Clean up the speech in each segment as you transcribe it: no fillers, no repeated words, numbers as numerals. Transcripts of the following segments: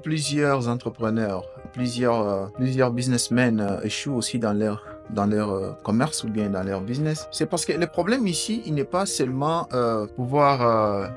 plusieurs entrepreneurs, plusieurs businessmen échouent aussi dans leur commerce ou bien dans leur business. C'est parce que le problème ici, il n'est pas seulement pouvoir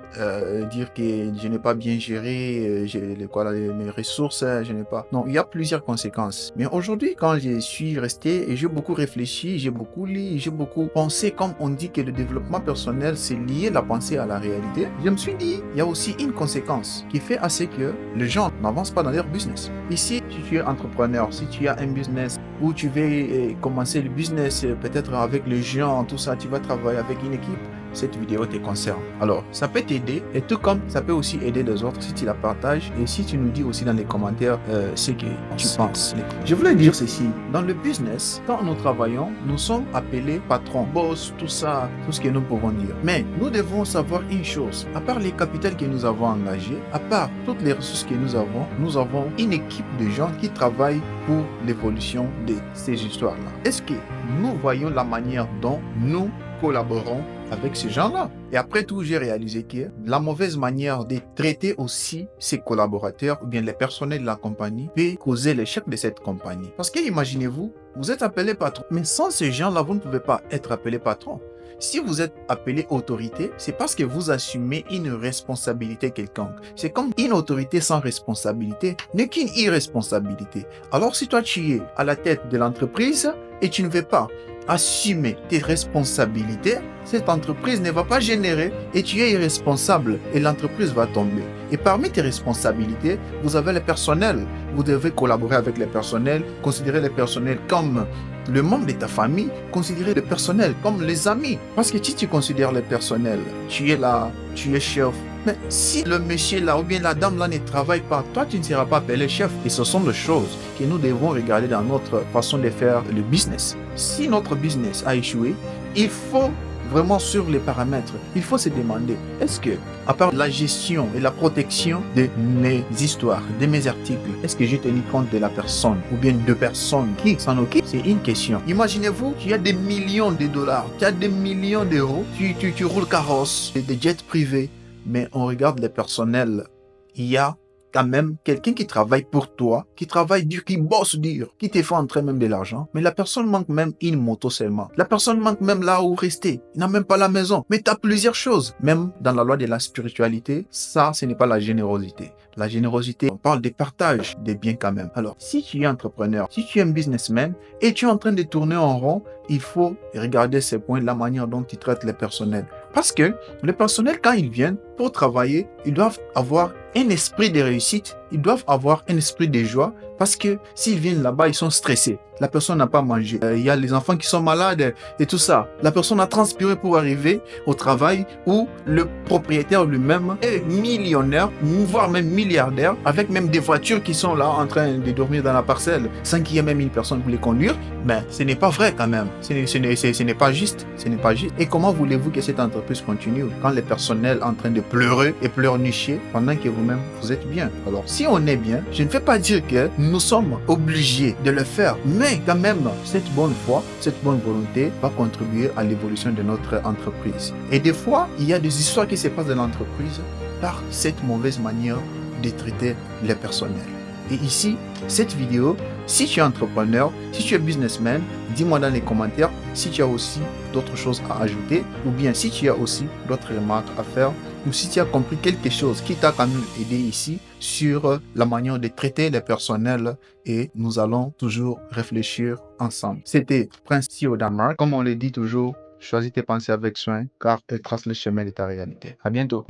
dire que je n'ai pas bien géré mes ressources, je n'ai pas. Non, il y a plusieurs conséquences. Mais aujourd'hui, quand je suis resté et j'ai beaucoup réfléchi, j'ai beaucoup lu, j'ai beaucoup pensé, comme on dit que le développement personnel, c'est lié la pensée à la réalité, je me suis dit, il y a aussi une conséquence qui fait à ce que les gens n'avancent pas dans leur business. Ici, si tu es entrepreneur, si tu as un business où tu veux commencer le business, peut-être avec les gens, tout ça, tu vas travailler avec une équipe, cette vidéo te concerne. Alors, ça peut t'aider et tout comme ça peut aussi aider les autres si tu la partages et si tu nous dis aussi dans les commentaires ce que tu penses. Je voulais dire ceci, dans le business, quand nous travaillons, nous sommes appelés patrons, boss, tout ça, tout ce que nous pouvons dire. Mais nous devons savoir une chose, à part les capitaux que nous avons engagés, à part toutes les ressources que nous avons une équipe de gens qui travaillent pour l'évolution de ces histoires-là. Est-ce que nous voyons la manière dont nous collaborons avec ces gens-là? Et après tout, j'ai réalisé que la mauvaise manière de traiter aussi ses collaborateurs ou bien les personnels de la compagnie peut causer l'échec de cette compagnie. Parce que imaginez-vous, vous êtes appelé patron, mais sans ces gens-là, vous ne pouvez pas être appelé patron. Si vous êtes appelé autorité, c'est parce que vous assumez une responsabilité quelconque. C'est comme une autorité sans responsabilité n'est qu'une irresponsabilité. Alors si toi tu es à la tête de l'entreprise et tu ne veux pas assumer tes responsabilités, cette entreprise ne va pas générer et tu es irresponsable et l'entreprise va tomber. Et parmi tes responsabilités, vous avez le personnel. Vous devez collaborer avec les personnels, considérer les personnels comme le membre de ta famille, considérer le personnel comme les amis. Parce que si tu considères le personnel, tu es là, tu es chef. Mais si le monsieur là ou bien la dame là ne travaille pas, toi tu ne seras pas appelé chef. Et ce sont les choses que nous devons regarder dans notre façon de faire le business. Si notre business a échoué, il faut vraiment sur les paramètres, il faut se demander, est-ce que, à part la gestion et la protection de mes histoires, de mes articles, est-ce que j'ai tenu compte de la personne ou bien de personnes qui s'en occupent? C'est une question. Imaginez-vous, tu as des millions de dollars, tu as des millions d'euros, tu roules carrosse, des jets privés, mais on regarde les personnels, il y a quand même quelqu'un qui travaille pour toi, qui travaille dur, qui bosse dur, qui te fait entrer même de l'argent, mais la personne manque même une moto seulement. La personne manque même là où rester. Il n'a même pas la maison. Mais tu as plusieurs choses. Même dans la loi de la spiritualité, ça, ce n'est pas la générosité. La générosité, on parle des partages des biens quand même. Alors, si tu es entrepreneur, si tu es un businessman et tu es en train de tourner en rond, il faut regarder ces points, la manière dont tu traites les personnels. Parce que les personnels, quand ils viennent pour travailler, ils doivent avoir un esprit de réussite, ils doivent avoir un esprit de joie parce que s'ils viennent là-bas, ils sont stressés. La personne n'a pas mangé. Il y a les enfants qui sont malades et tout ça. La personne a transpiré pour arriver au travail où le propriétaire lui-même est millionnaire, voire même milliardaire, avec même des voitures qui sont là en train de dormir dans la parcelle sans qu'il y ait même une personne pour les conduire. Mais ce n'est pas vrai quand même. Ce n'est pas juste. Ce n'est pas juste. Et comment voulez-vous que cette entreprise continue quand le personnel est en train de pleurer et pleurnicher pendant que vous-même vous êtes bien? Alors si on est bien, je ne vais pas dire que nous sommes obligés de le faire, mais quand même, cette bonne foi, cette bonne volonté va contribuer à l'évolution de notre entreprise. Et des fois, il y a des histoires qui se passent dans l'entreprise par cette mauvaise manière de traiter les personnels. Et ici, cette vidéo, si tu es entrepreneur, si tu es businessman, dis-moi dans les commentaires si tu as aussi d'autres choses à ajouter ou bien si tu as aussi d'autres remarques à faire ou si tu as compris quelque chose qui t'a quand même aidé ici sur la manière de traiter les personnels et nous allons toujours réfléchir ensemble. C'était Prince T au Danemark. Comme on le dit toujours, choisis tes pensées avec soin car elles tracent le chemin de ta réalité. À bientôt.